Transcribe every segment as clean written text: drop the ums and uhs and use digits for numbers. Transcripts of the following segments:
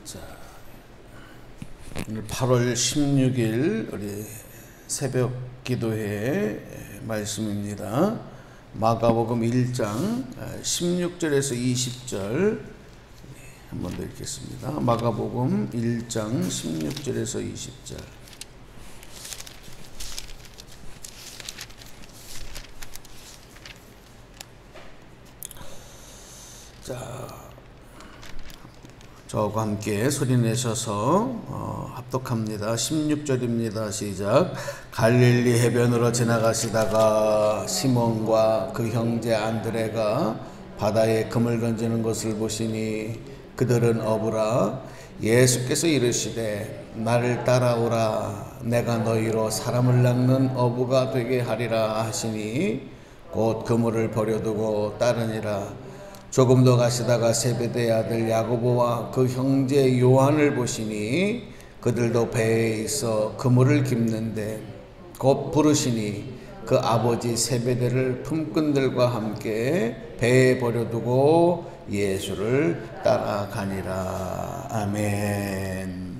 자, 오늘 8월 16일 우리 새벽 기도회 말씀입니다. 마가복음 1장 16절에서 20절 한번 더 읽겠습니다. 마가복음 1장 16절에서 20절. 자, 저와 함께 소리내셔서 합독합니다. 16절입니다. 시작. 갈릴리 해변으로 지나가시다가 시몬과 그 형제 안드레가 바다에 금을 던지는 것을 보시니 그들은 어부라. 예수께서 이르시되 나를 따라오라. 내가 너희로 사람을 낚는 어부가 되게 하리라 하시니 곧 그물을 버려두고 따르니라. 조금 더 가시다가 세베대의 아들 야고보와 그 형제 요한을 보시니 그들도 배에 있어 그물을 깁는데 곧 부르시니 그 아버지 세베대를 품꾼들과 함께 배에 버려두고 예수를 따라가니라. 아멘.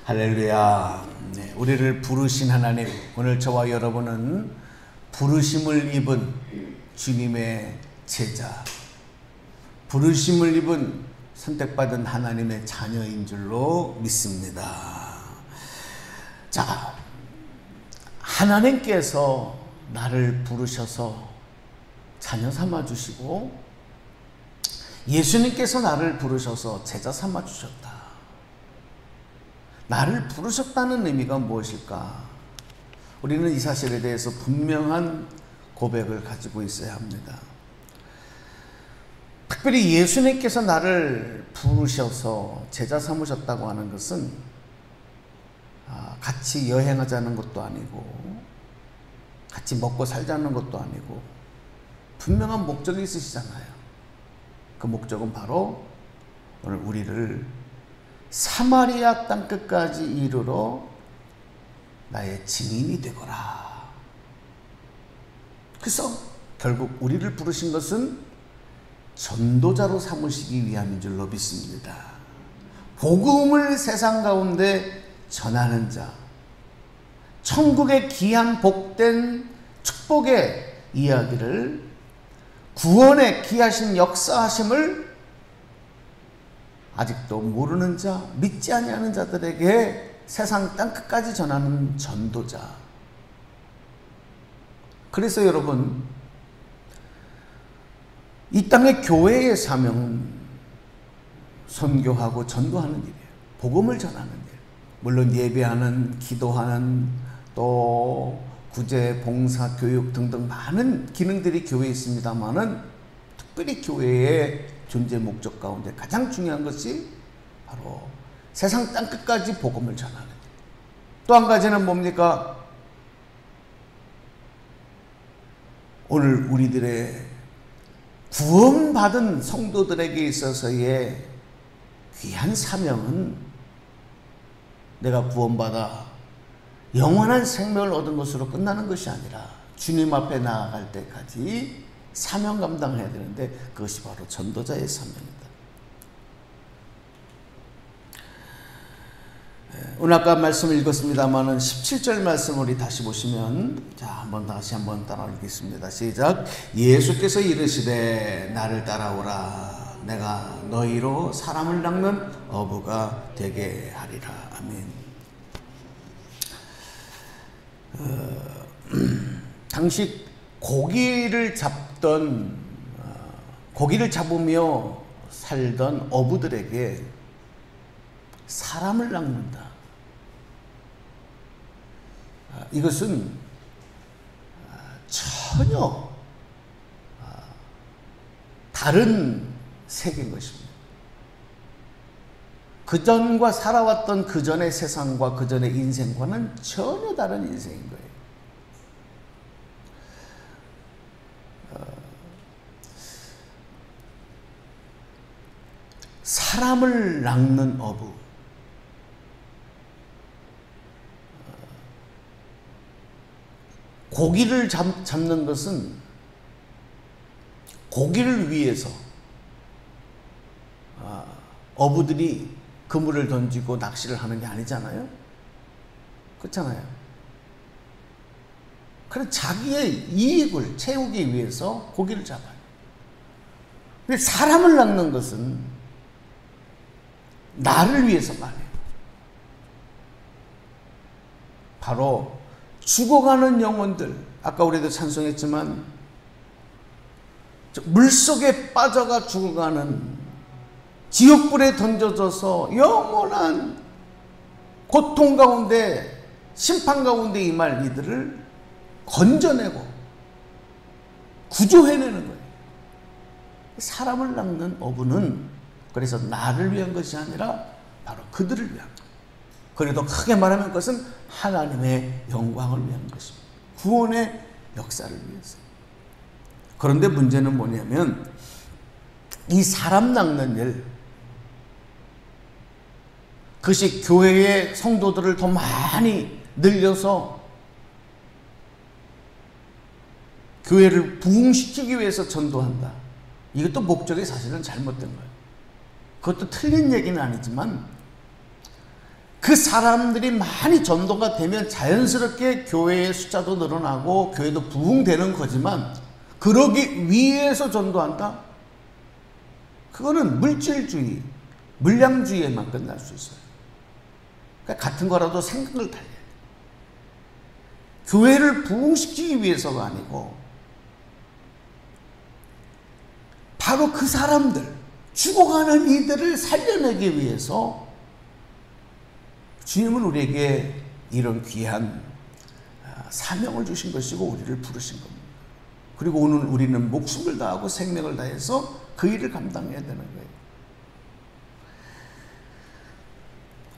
할렐루야. 네, 우리를 부르신 하나님, 오늘 저와 여러분은 부르심을 입은 주님의 제자, 부르심을 입은 선택받은 하나님의 자녀인 줄로 믿습니다. 자, 하나님께서 나를 부르셔서 자녀 삼아주시고 예수님께서 나를 부르셔서 제자 삼아주셨다. 나를 부르셨다는 의미가 무엇일까? 우리는 이 사실에 대해서 분명한 고백을 가지고 있어야 합니다. 특별히 예수님께서 나를 부르셔서 제자 삼으셨다고 하는 것은 같이 여행하자는 것도 아니고 같이 먹고 살자는 것도 아니고 분명한 목적이 있으시잖아요. 그 목적은 바로 오늘 우리를 사마리아 땅끝까지 이르러 나의 증인이 되거라. 그래서 결국 우리를 부르신 것은 전도자로 삼으시기 위함인 줄로 믿습니다. 복음을 세상 가운데 전하는 자, 천국의 귀한 복된 축복의 이야기를, 구원의 귀하신 역사하심을 아직도 모르는 자, 믿지 아니하는 자들에게 세상 땅끝까지 전하는 전도자. 그래서 여러분, 이 땅의 교회의 사명은 선교하고 전도하는 일이에요. 복음을 전하는 일. 물론 예배하는, 기도하는, 또 구제, 봉사, 교육 등등 많은 기능들이 교회에 있습니다만은 특별히 교회의 존재 목적 가운데 가장 중요한 것이 바로 세상 땅끝까지 복음을 전하는 일. 또 한 가지는 뭡니까? 오늘 우리들의 구원받은 성도들에게 있어서의 귀한 사명은 내가 구원받아 영원한 생명을 얻은 것으로 끝나는 것이 아니라 주님 앞에 나아갈 때까지 사명 감당해야 되는데 그것이 바로 전도자의 사명이다. 오늘 아까 말씀을 읽었습니다만은 17절 말씀 우리 다시 보시면, 자, 다시 한번 따라 읽겠습니다. 시작. 예수께서 이르시되 나를 따라오라. 내가 너희로 사람을 낚는 어부가 되게 하리라. 아멘. 당시 고기를 잡으며 살던 어부들에게 사람을 낚는다. 이것은 전혀 다른 세계인 것입니다. 그전과 살아왔던 그전의 세상과 그전의 인생과는 전혀 다른 인생인 거예요. 사람을 낚는 어부. 고기를 잡는 것은 고기를 위해서 어부들이 그물을 던지고 낚시를 하는 게 아니잖아요. 그렇잖아요. 그래서 자기의 이익을 채우기 위해서 고기를 잡아요. 근데 사람을 낚는 것은 나를 위해서가 아니에요. 바로 죽어가는 영혼들, 아까 우리도 찬송했지만 물속에 빠져가 죽어가는, 지옥불에 던져져서 영원한 고통 가운데, 심판 가운데 임할 이들을 건져내고 구조해내는 거예요. 사람을 낚는 어부는 그래서 나를 위한 것이 아니라 바로 그들을 위한 거예요. 그래도 크게 말하면 그것은 하나님의 영광을 위한 것입니다. 구원의 역사를 위해서. 그런데 문제는 뭐냐면 이 사람 낚는 일, 그것이 교회의 성도들을 더 많이 늘려서 교회를 부흥시키기 위해서 전도한다. 이것도 목적이 사실은 잘못된 거예요. 그것도 틀린 얘기는 아니지만 그 사람들이 많이 전도가 되면 자연스럽게 교회의 숫자도 늘어나고 교회도 부흥되는 거지만 그러기 위해서 전도한다? 그거는 물질주의, 물량주의에만 끝날 수 있어요. 그러니까 같은 거라도 생각을 달려야 돼요. 교회를 부흥시키기 위해서가 아니고 바로 그 사람들, 죽어가는 이들을 살려내기 위해서 주님은 우리에게 이런 귀한 사명을 주신 것이고 우리를 부르신 겁니다. 그리고 오늘 우리는 목숨을 다하고 생명을 다해서 그 일을 감당해야 되는 거예요.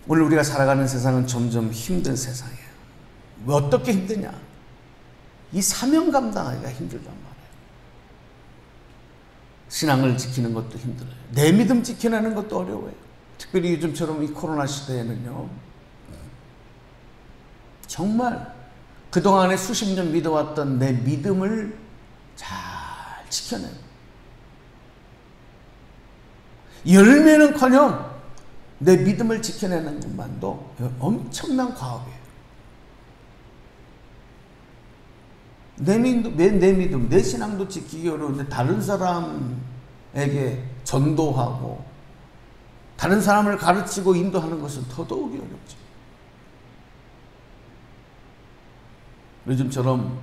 오늘 우리가 살아가는 세상은 점점 힘든 세상이에요. 왜 어떻게 힘드냐? 이 사명 감당하기가 힘들단 말이에요. 신앙을 지키는 것도 힘들어요. 내 믿음 지켜내는 것도 어려워요. 특별히 요즘처럼 이 코로나 시대에는요. 정말 그동안에 수십 년 믿어왔던 내 믿음을 잘 지켜내고 열매는커녕 내 믿음을 지켜내는 것만도 엄청난 과업이에요. 내 믿음, 내 신앙도 지키기 어려운데 다른 사람에게 전도하고 다른 사람을 가르치고 인도하는 것은 더더욱이 어렵죠. 요즘처럼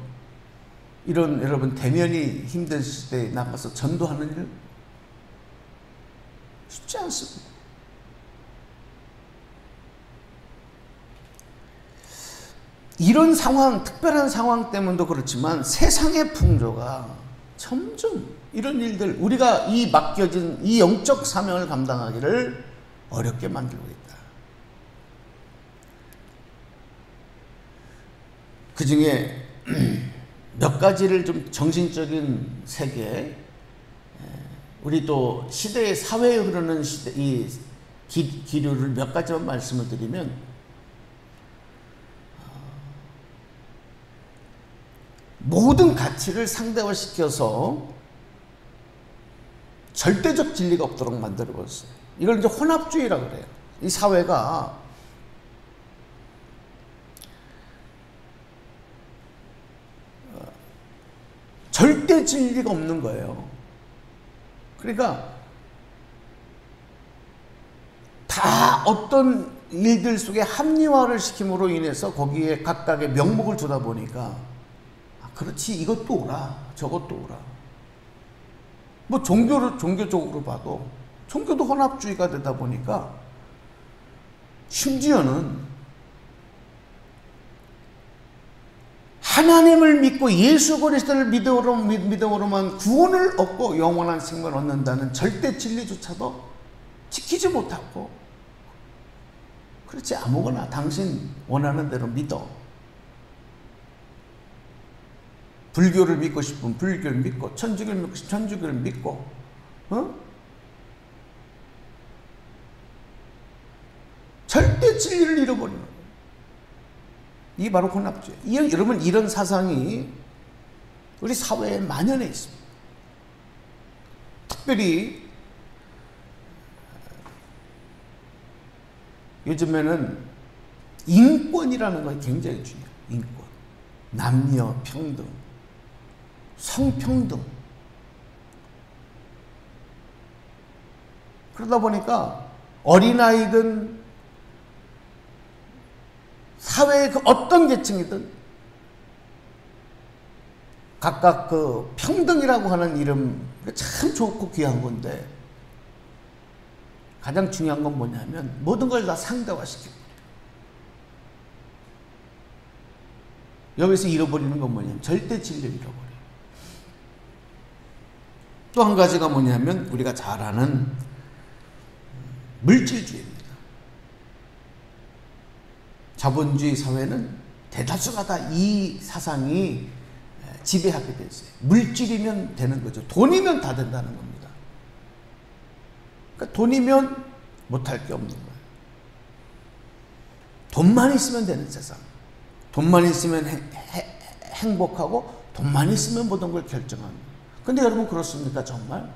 이런 여러분 대면이 힘든 시대에 나가서 전도하는 일 쉽지 않습니다. 이런 상황, 특별한 상황 때문도 그렇지만 세상의 풍조가 점점 이런 일들, 우리가 이 맡겨진 이 영적 사명을 감당하기를 어렵게 만들고 있다. 그 중에 몇 가지를 좀 정신적인 세계, 우리 또 시대의 사회에 흐르는 이 기류를 몇 가지만 말씀을 드리면, 모든 가치를 상대화시켜서 절대적 진리가 없도록 만들어버렸어요. 이걸 이제 혼합주의라고 그래요. 이 사회가 절대 진리가 없는 거예요. 그러니까 다 어떤 일들 속에 합리화를 시킴으로 인해서 거기에 각각의 명목을 두다 보니까 그렇지, 이것도 오라, 저것도 오라. 뭐 종교적으로 봐도 종교도 혼합주의가 되다 보니까 심지어는 하나님을 믿고 예수 그리스도를 믿음으로만 구원을 얻고 영원한 생명을 얻는다는 절대 진리조차도 지키지 못하고, 그렇지, 아무거나 당신 원하는 대로 믿어. 불교를 믿고 싶으면 불교를 믿고, 천주교를 믿고 싶으면 천주교를 믿고, 절대 진리를 잃어버리는 거예요. 이게 바로 혼합주의. 여러분, 이런 사상이 우리 사회에 만연해 있습니다. 특별히 요즘에는 인권이라는 거 굉장히 중요해요. 인권. 남녀 평등, 성평등. 그러다 보니까 어린아이든 사회의 그 어떤 계층이든 각각 그 평등이라고 하는 이름 참 좋고 귀한 건데 가장 중요한 건 뭐냐면 모든 걸 다 상대화시키고 여기서 잃어버리는 건 뭐냐면 절대 진리를 잃어버려요. 또 한 가지가 뭐냐면 우리가 잘 아는 물질주의입니다. 자본주의 사회는 대다수가 다 이 사상이 지배하게 돼 있어요. 물질이면 되는 거죠. 돈이면 다 된다는 겁니다. 그러니까 돈이면 못할 게 없는 거예요. 돈만 있으면 되는 세상. 돈만 있으면 행복하고 돈만 있으면 모든 걸 결정합니다. 근데 여러분 그렇습니까 정말?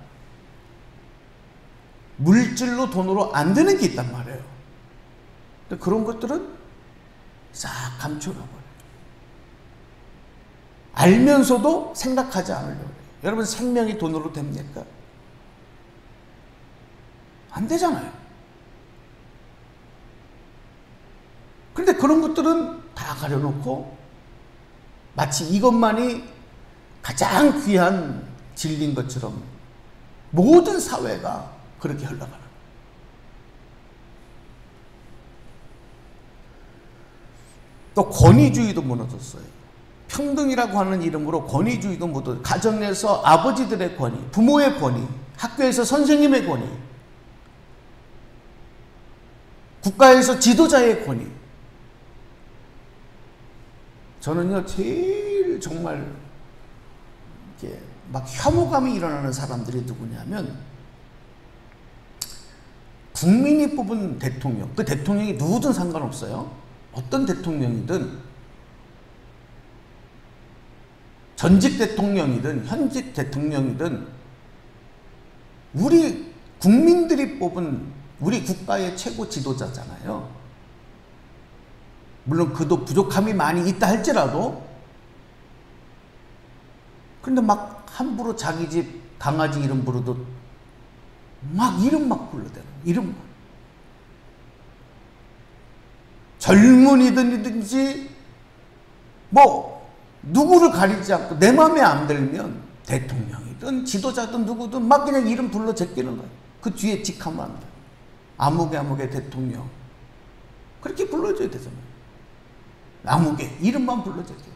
물질로 돈으로 안 되는 게 있단 말이에요. 근데 그런 것들은 싹 감춰놔버려요. 알면서도 생각하지 않으려고 해요. 여러분 생명이 돈으로 됩니까? 안 되잖아요. 그런데 그런 것들은 다 가려놓고 마치 이것만이 가장 귀한 진리인 것처럼 모든 사회가 그렇게 흘러가는 거예요. 또 권위주의도 무너졌어요. 평등이라고 하는 이름으로 권위주의도 무너졌어요. 가정에서 아버지들의 권위, 부모의 권위, 학교에서 선생님의 권위, 국가에서 지도자의 권위. 저는요 제일 정말 이렇게 막 혐오감이 일어나는 사람들이 누구냐면 국민이 뽑은 대통령, 그 대통령이 누구든 상관없어요. 어떤 대통령이든 전직 대통령이든 현직 대통령이든 우리 국민들이 뽑은 우리 국가의 최고 지도자잖아요. 물론 그도 부족함이 많이 있다 할지라도 근데 막 함부로 자기 집 강아지 이름 부르듯 막 이름 막 불러대는 이름만. 젊은이든지 뭐 누구를 가리지 않고 내 마음에 안 들면 대통령이든 지도자든 누구든 막 그냥 이름 불러 제끼는 거예요. 그 뒤에 직하면 안 돼요. 아무개 대통령 그렇게 불러줘야 되잖아요. 아무개 이름만 불러 제껴요.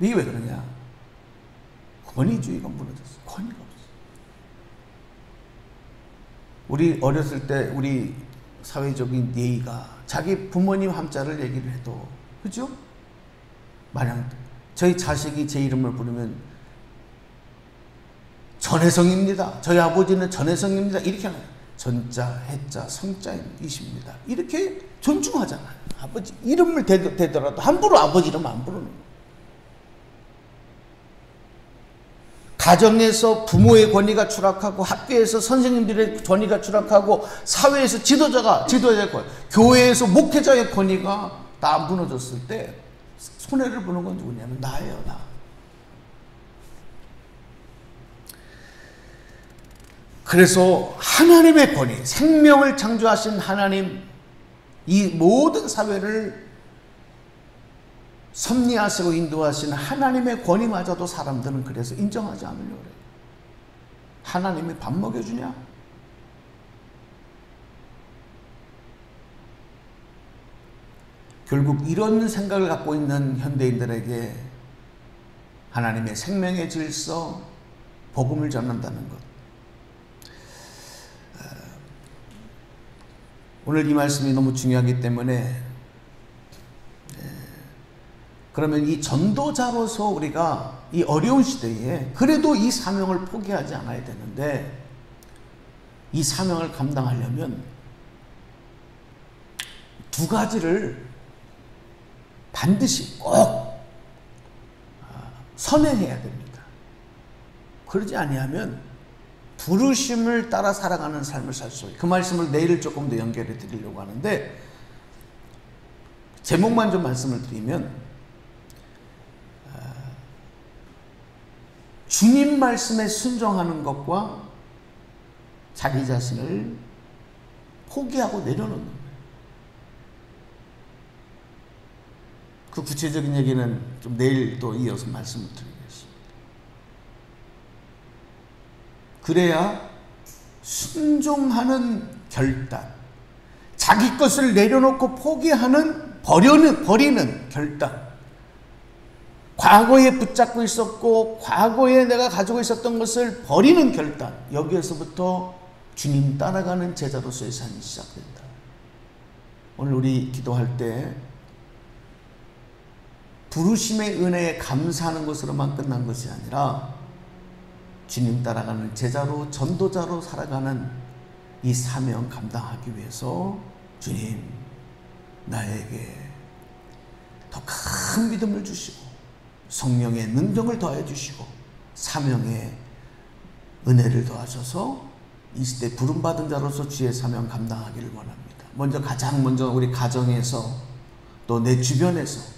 이게 왜 그러냐? 권위주의가 무너졌어. 권위가 없어. 우리 어렸을 때 우리 사회적인 예의가 자기 부모님 함자를 얘기를 해도 그죠? 만약 저희 자식이 제 이름을 부르면 전혜성입니다. 저희 아버지는 전혜성입니다. 이렇게 하나요. 전자, 해자, 성자이십니다. 이렇게 존중하잖아요. 아버지 이름을 대더라도 함부로 아버지 이름 안 부르는 거예요. 가정에서 부모의 권위가 추락하고 학교에서 선생님들의 권위가 추락하고 사회에서 지도자의 권위, 교회에서 목회자의 권위가 다 무너졌을 때 손해를 보는 건 누구냐면 나예요. 나. 그래서 하나님의 권위, 생명을 창조하신 하나님, 이 모든 사회를 섭리하시고 인도하시는 하나님의 권위마저도 사람들은 그래서 인정하지 않으려고 그래요. 하나님이 밥 먹여주냐? 결국 이런 생각을 갖고 있는 현대인들에게 하나님의 생명의 질서, 복음을 전한다는 것. 오늘 이 말씀이 너무 중요하기 때문에 그러면 이 전도자로서 우리가 이 어려운 시대에 그래도 이 사명을 포기하지 않아야 되는데 이 사명을 감당하려면 두 가지를 반드시 꼭 선행해야 됩니다. 그러지 아니하면 부르심을 따라 살아가는 삶을 살 수 있어요. 그 말씀을 내일 조금 더 연결해 드리려고 하는데, 제목만 좀 말씀을 드리면, 주님 말씀에 순종하는 것과 자기 자신을 포기하고 내려놓는 거예요. 그 구체적인 얘기는 좀 내일 또 이어서 말씀을 드리겠습니다. 그래야 순종하는 결단, 자기 것을 내려놓고 포기하는, 버리는 결단, 과거에 붙잡고 있었고 과거에 내가 가지고 있었던 것을 버리는 결단, 여기에서부터 주님 따라가는 제자로서의 삶이 시작된다. 오늘 우리 기도할 때 부르심의 은혜에 감사하는 것으로만 끝난 것이 아니라 주님 따라가는 제자로, 전도자로 살아가는 이 사명 감당하기 위해서 주님 나에게 더 큰 믿음을 주시고 성령의 능력을 더해 주시고 사명의 은혜를 더하셔서 이 시대 부름받은 자로서 주의 사명 감당하기를 원합니다. 가장 먼저 우리 가정에서 또 내 주변에서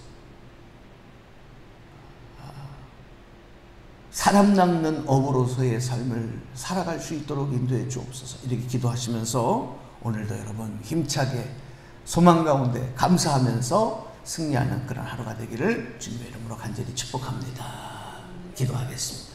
사람 낚는 어부로서의 삶을 살아갈 수 있도록 인도해 주옵소서. 이렇게 기도하시면서 오늘도 여러분 힘차게 소망 가운데 감사하면서 승리하는 그런 하루가 되기를 주님의 이름으로 간절히 축복합니다. 기도하겠습니다.